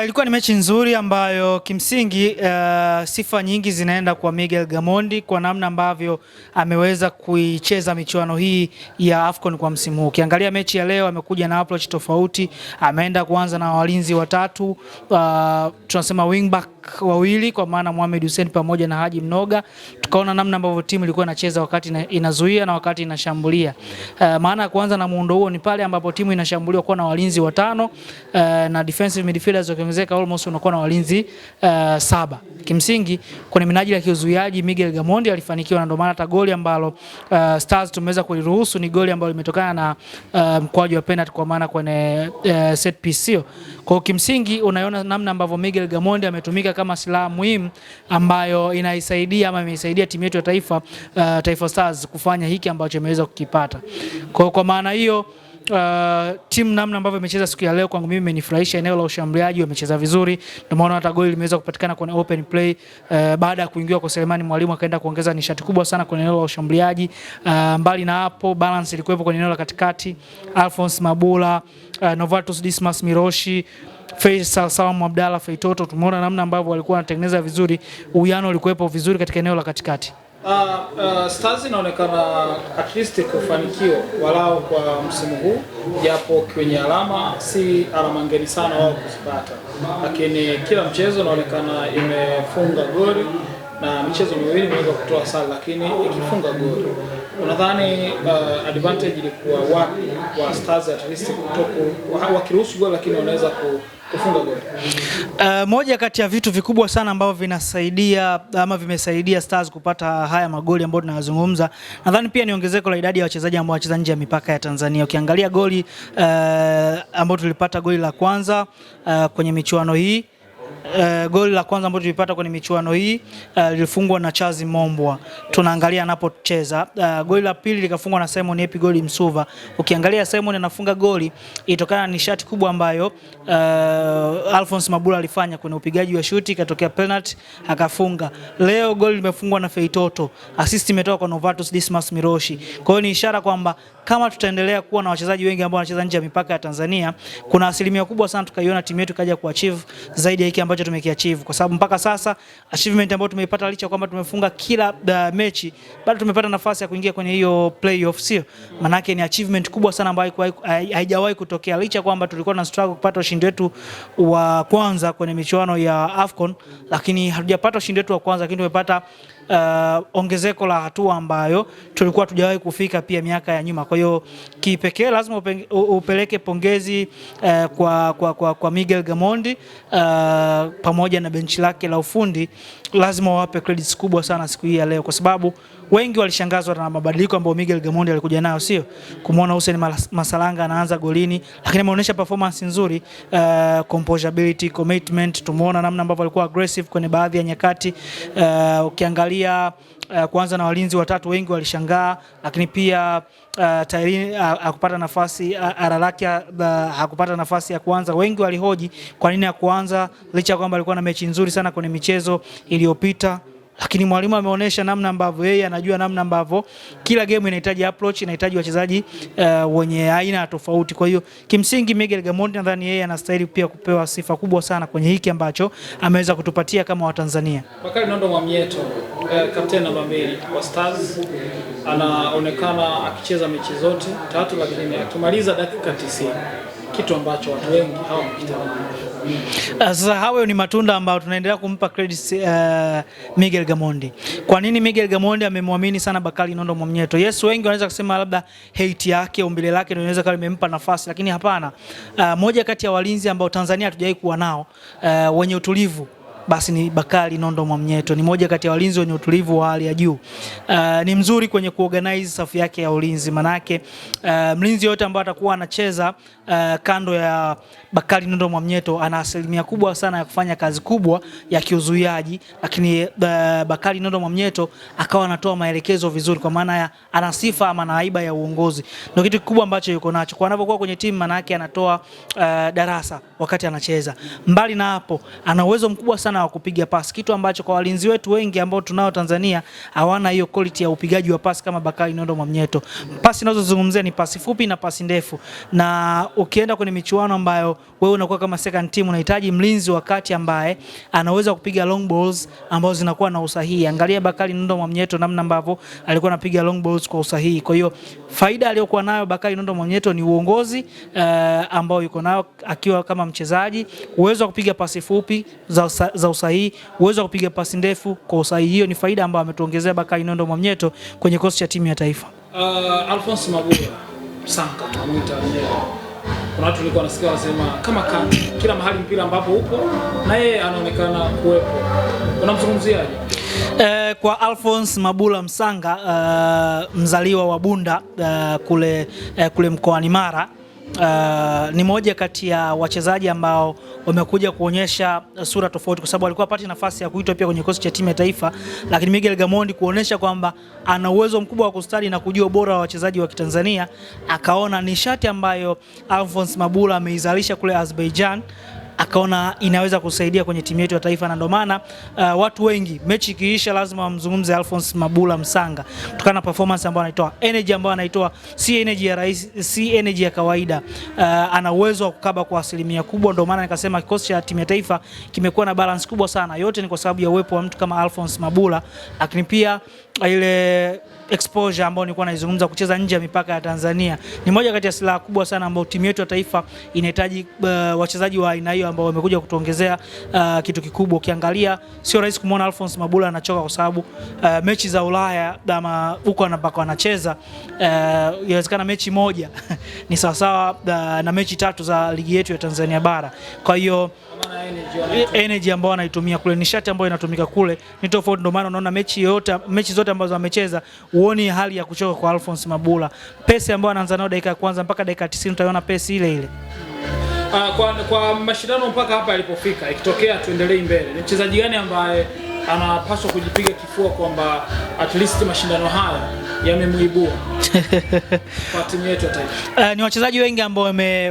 Ilikuwa ni mechi nzuri ambayo kimsingi sifa nyingi zinaenda kwa Miguel Gamondi kwa namna ambavyo ameweza kuicheza michuano hii ya AFCON kwa msimu huu. Ukiangalia mechi ya leo amekuja na approach tofauti, ameenda kuanza na walinzi watatu, tunasema wingback wawili kwa maana Mohamed Hussein pamoja na Haji Mnoga. Tukaona namna ambavyo timu ilikuwa inacheza wakati inazuia na wakati inashambulia. Maana ya kuanza na muundo huo ni pale ambapo timu inashambuliwa kwa na walinzi watano na defensive midfielders wakiongezeka almost unakuwa na walinzi 7. Kimsingi kwenye minajili ya kiuzuiaji Miguel Gamondi alifanikiwa, na ndio maana hata goli ambalo Stars tumeweza kuliruhusu ni goli ambalo limetokana na mkwaju wa penalty kwa maana kwenye set piece. Kwa kimsingi unaona namna ambavyo Miguel Gamondi ametumika kama silaha muhimu ambayo inaisaidia ama imeisaidia timu yetu ya Taifa Stars kufanya hiki ambacho imeweza kukipata. Kwa maana hiyo timu namna ambavyo imecheza siku ya leo kwangu mimi imenifurahisha. Eneo la ushambuliaji wamecheza vizuri, ndio maana hata goli limeweza kupatikana kwenye open play baada ya kuingia kwa Selemani Mwalimu akaenda kuongeza nishati kubwa sana kwenye eneo la ushambuliaji. Mbali na hapo balance ilikuwepo kwenye eneo la katikati, Alphonse Mabula, Novatus Dismas Miroshi, Faisal Salum Abdalla Feitoto, tumeona namna ambavyo walikuwa wanatengeneza vizuri, uwiano ulikuwepo vizuri katika eneo la katikati. Stars inaonekana at least kufanikiwa walau kwa msimu huu, japo kwenye alama si alama ngeni sana wao kuzipata, lakini kila mchezo inaonekana imefunga goli na michezo miwili imeweza kutoa sare, lakini ikifunga goli. Unadhani advantage ilikuwa wapi kwa Stars at least kutoka wakiruhusu goli lakini wanaweza kufunga goli? Moja kati ya vitu vikubwa sana ambavyo vinasaidia ama vimesaidia Stars kupata haya magoli ambayo tunayazungumza, nadhani pia ni ongezeko la idadi ya wachezaji ambao wanacheza nje ya mipaka ya Tanzania. Ukiangalia goli ambao tulipata goli la kwanza kwenye michuano hii, goli la kwanza ambalo tulipata kwenye michuano hii lilifungwa na Charles Mombwa, tunaangalia anapocheza. Goli la pili likafungwa na Simon Epi goli Msuva. Ukiangalia Simon anafunga goli itokana na nishati kubwa ambayo Alphonse Mabula alifanya kwenye upigaji wa shuti, ikatokea penalty akafunga. Leo goli limefungwa na Feitoto, assist imetoka kwa Novatus Dismas Miroshi. Kwa hiyo ni ishara kwamba kama tutaendelea kuwa na wachezaji wengi ambao wanacheza nje ya mipaka ya Tanzania, kuna asilimia kubwa sana tukaiona timu yetu kaja kuachieve zaidi ya hiki ambacho tumekiachieve, kwa sababu mpaka sasa achievement ambayo tumeipata licha kwamba tumefunga kila mechi, bado tumepata nafasi ya kuingia kwenye hiyo playoff, sio? Maana yake ni achievement kubwa sana ambayo haijawahi kutokea, licha kwamba tulikuwa na struggle kupata ushindi wetu wa kwanza kwenye michuano ya AFCON, lakini hatujapata ushindi wetu wa kwanza, lakini tumepata ongezeko la hatua ambayo tulikuwa tujawahi kufika pia miaka ya nyuma. Kwa hiyo kipekee lazima upeleke pongezi kwa Miguel Gamondi pamoja na benchi lake la ufundi, lazima wape credits kubwa sana siku hii ya leo, kwa sababu wengi walishangazwa na mabadiliko ambayo Miguel Gamondi alikuja nayo, sio? Kumuona Hussein Masalanga anaanza golini, lakini ameonyesha performance nzuri, composability, commitment. Tumeona namna ambavyo alikuwa aggressive kwenye baadhi ya nyakati. Ukiangalia kwanza na walinzi watatu wengi walishangaa, lakini pia Tairin hakupata nafasi, Aralakia hakupata nafasi ya kuanza. Wengi walihoji kwa nini hakuanza licha kwamba alikuwa na mechi nzuri sana kwenye michezo iliyopita, lakini mwalimu ameonyesha namna ambavyo yeye anajua namna ambavyo kila game inahitaji approach, inahitaji wachezaji wenye aina tofauti. Kwa hiyo kimsingi Miguel Gamondi nadhani yeye anastahili pia kupewa sifa kubwa sana kwenye hiki ambacho ameweza kutupatia kama Watanzania. Bakari Nondo Mwamnyeto, kapteni namba 2 wa Stars, anaonekana akicheza mechi zote 3 lakini akimaliza dakika 90, kitu ambacho watu wengi hawamkitamani. Sasa hayo ni matunda ambayo tunaendelea kumpa credits Miguel Gamondi. Kwa nini Miguel Gamondi amemwamini sana Bakari Nondo Mwamnyeto? Yes, wengi wanaweza kusema labda hate yake, umbile lake ndio inaweza kama imempa nafasi, lakini hapana. Moja kati ya walinzi ambao Tanzania hatujawahi kuwa nao wenye utulivu, basi ni Bakari Nondo Mwamnyeto. Ni moja kati ya walinzi wenye utulivu wa hali ya juu. Ni mzuri kwenye kuorganize safu yake ya ulinzi. Manake mlinzi yote ambaye atakuwa anacheza kando ya Bakari Nondo Mwamnyeto ana asilimia kubwa sana ya kufanya kazi kubwa ya kiuzuiaji, lakini Bakari Nondo Mwamnyeto akawa anatoa maelekezo vizuri, kwa maana ya ana sifa ama aiba ya uongozi. Ndio kitu kikubwa ambacho yuko nacho. Kwa anapokuwa kwenye timu, manake anatoa darasa wakati anacheza. Mbali na hapo, ana uwezo mkubwa sana wa kupiga pasi, kitu ambacho kwa walinzi wetu wengi ambao tunao Tanzania hawana hiyo quality ya upigaji wa pasi kama Bakari Nondo Mwamnyeto. Pasi ninazozungumzia ni pasi fupi na pasi ndefu, na ukienda kwenye michuano ambayo wewe unakuwa kama second team, unahitaji mlinzi wa kati ambaye anaweza kupiga long balls ambazo zinakuwa na usahihi. Angalia Bakari Nondo Mwamnyeto namna ambavyo alikuwa anapiga long balls kwa usahihi. Kwa hiyo faida aliyokuwa nayo Bakari Nondo Mwamnyeto ni uongozi ambao yuko nao akiwa kama mchezaji, uwezo wa kupiga pasi fupi za usahihi, uwezo wa kupiga pasi ndefu kwa usahihi. Hiyo ni faida ambayo ametuongezea Bakari Nondo Mwamnyeto kwenye kikosi cha timu ya taifa. Alphonce Mabula Msanga tunamuita leo. Kuna watu walikuwa wanasikia wanasema kama kila mahali mpira ambapo upo na yeye anaonekana kuwepo. Unamzungumziaje? Kwa Alphonce Mabula Msanga, mzaliwa wa Bunda kule mkoani Mara, ni moja kati ya wachezaji ambao wamekuja kuonyesha sura tofauti, kwa sababu alikuwa apati nafasi ya kuitwa pia kwenye kikosi cha timu ya taifa, lakini Miguel Gamondi kuonesha kwamba ana uwezo mkubwa wa kustadi na kujua ubora wa wachezaji wa Kitanzania, akaona nishati ambayo Alphonce Mabula ameizalisha kule Azerbaijan, akaona inaweza kusaidia kwenye timu yetu ya taifa, na ndio maana watu wengi mechi ikiisha lazima wamzungumze Alphonce Mabula Msanga kutokana na performance ambayo anaitoa, energy ambayo anaitoa, si energy ya rais, si energy ya kawaida. Ana uwezo wa kukaba kwa asilimia kubwa, ndio maana nikasema kikosi cha timu ya taifa kimekuwa na balance kubwa sana. Yote ni kwa sababu ya uwepo wa mtu kama Alphonce Mabula, lakini pia ile exposure ambayo nilikuwa naizungumza, kucheza nje ya mipaka ya Tanzania ni moja kati ya silaha kubwa sana ambayo timu yetu ya taifa inahitaji. Wachezaji wa aina hiyo ambao wamekuja kutuongezea kitu kikubwa. Ukiangalia sio rahisi kumuona Alphonce Mabula anachoka, kwa sababu mechi za Ulaya ama huko anapaka anacheza, inawezekana mechi moja ni sawasawa na mechi 3 za ligi yetu ya Tanzania bara. Kwa hiyo energy ambayo anaitumia kule, nishati ambayo inatumika kule ni tofauti. Ndio maana unaona mechi zote ambazo amecheza uoni hali ya kuchoka kwa Alphonce Mabula. Pesi ambayo anaanza nayo dakika ya kwanza mpaka dakika 90 utaona pesi ile ile. Kwa mashindano mpaka hapa alipofika, ikitokea tuendelee mbele, ni mchezaji gani ambaye anapaswa kujipiga kifua kwamba at least mashindano haya yamemuibua kwa timu yetu ya taifa? Ni wachezaji wengi ambao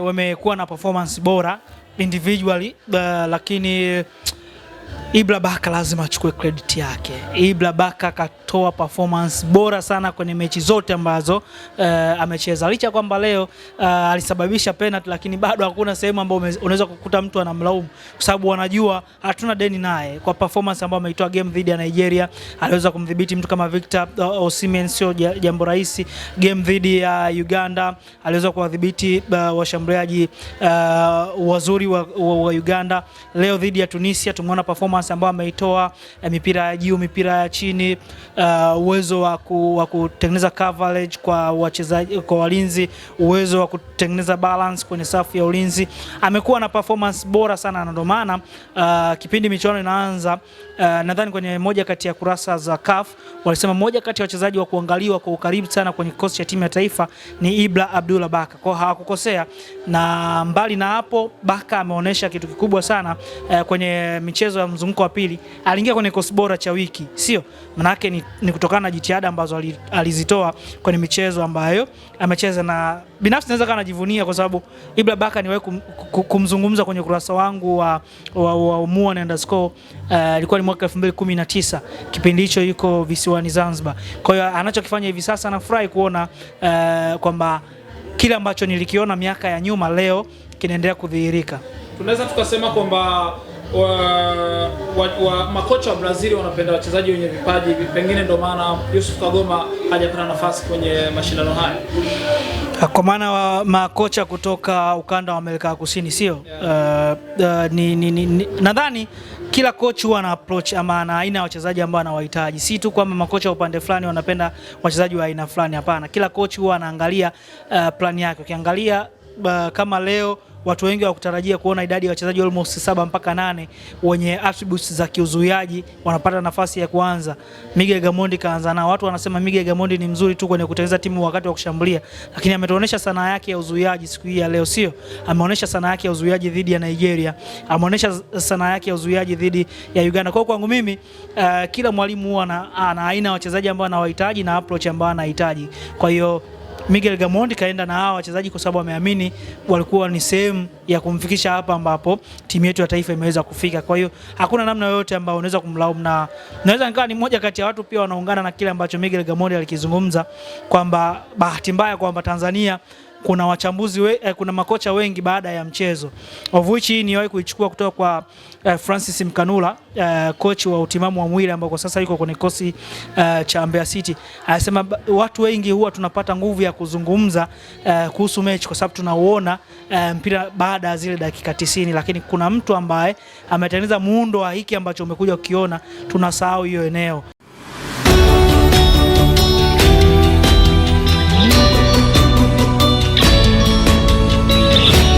wamekuwa na performance bora individually, lakini Ibra Baka lazima achukue credit yake. Ibra Baka katoa performance bora sana kwenye mechi zote ambazo amecheza. Licha kwamba leo alisababisha penalty, lakini bado hakuna sehemu ambayo unaweza kukuta mtu anamlaumu, kwa sababu wanajua hatuna deni naye kwa performance ambayo ameitoa game dhidi ya Nigeria. Aliweza kumdhibiti mtu kama Victor Osimhen, sio jambo rahisi. Game dhidi ya Uganda aliweza kuwadhibiti washambuliaji wazuri wa Uganda. Leo dhidi ya Tunisia tumeona performance ambayo ameitoa, mipira ya juu, mipira ya chini, uwezo wa kutengeneza coverage kwa wachezaji, kwa walinzi, uwezo wa kutengeneza balance kwenye safu ya ulinzi. Amekuwa na performance bora sana, na ndio maana kipindi michuano inaanza, nadhani kwenye moja kati ya kurasa za CAF walisema moja kati ya wachezaji wa kuangaliwa kwa ukaribu sana kwenye kikosi cha timu ya taifa ni Ibra Abdullah Baka. Kwa hawakukosea, na mbali na hapo Baka ameonyesha kitu kikubwa sana kwenye michezo ya mzunguko wa pili. Aliingia kwenye kikosi bora cha wiki, sio manake ni kutokana na jitihada ambazo alizitoa kwenye michezo ambayo amecheza, na binafsi naweza kana najivunia kwa sababu Ibra Baka niwahi kumzungumza kwenye kurasa wangu wa _muone_. Ilikuwa ni mwaka 2019, kipindi hicho yuko visiwani Zanzibar. Kwa hiyo anachokifanya hivi sasa nafurahi kuona kwamba kile ambacho nilikiona miaka ya nyuma leo kinaendelea kudhihirika. Tunaweza tukasema kwamba makocha wa Brazil wanapenda wachezaji wenye vipaji, pengine ndio maana Yusuf Kagoma hajapata nafasi kwenye mashindano haya. Kwa maana makocha kutoka ukanda wa Amerika ya Kusini, sio? Nadhani kila coach huwa na approach ama na aina ya wachezaji ambao anawahitaji. Si tu kwamba makocha wa upande fulani wanapenda wachezaji wa aina fulani, hapana. Kila coach huwa anaangalia plan yake. Ukiangalia kama leo watu wengi hawakutarajia kuona idadi ya wachezaji almost 7 mpaka 8 wenye attributes za kiuzuiaji wanapata nafasi ya kuanza. Miguel Gamondi kaanza nao. Watu wanasema Miguel Gamondi ni mzuri tu kwenye kutengeneza timu wakati wa kushambulia, lakini ametuonesha sanaa yake ya uzuiaji siku hii ya leo, sio? Ameonyesha sanaa yake ya uzuiaji dhidi ya Nigeria, ameonyesha sanaa yake ya uzuiaji dhidi ya Uganda. Kwa kwangu mimi kila mwalimu huwa ana aina ya wachezaji ambao anawahitaji na approach ambao anahitaji. Kwa hiyo Miguel Gamondi kaenda na hawa wachezaji kwa sababu ameamini walikuwa ni sehemu ya kumfikisha hapa ambapo timu yetu ya taifa imeweza kufika. Kwa hiyo hakuna namna yoyote ambayo unaweza kumlaumu, na naweza nikawa ni mmoja kati ya watu pia wanaungana na kile ambacho Miguel Gamondi alikizungumza kwamba bahati mbaya kwamba Tanzania kuna wachambuzi kuna makocha wengi baada ya mchezo, of which niwahi kuichukua kutoka kwa Francis Mkanula, coach wa utimamu wa mwili ambao kwa sasa yuko kwenye kosi cha Mbeya City. Anasema watu wengi huwa tunapata nguvu ya kuzungumza kuhusu mechi kwa sababu tunauona mpira baada ya zile dakika 90, lakini kuna mtu ambaye ametengeneza muundo wa hiki ambacho umekuja ukiona, tunasahau hiyo eneo.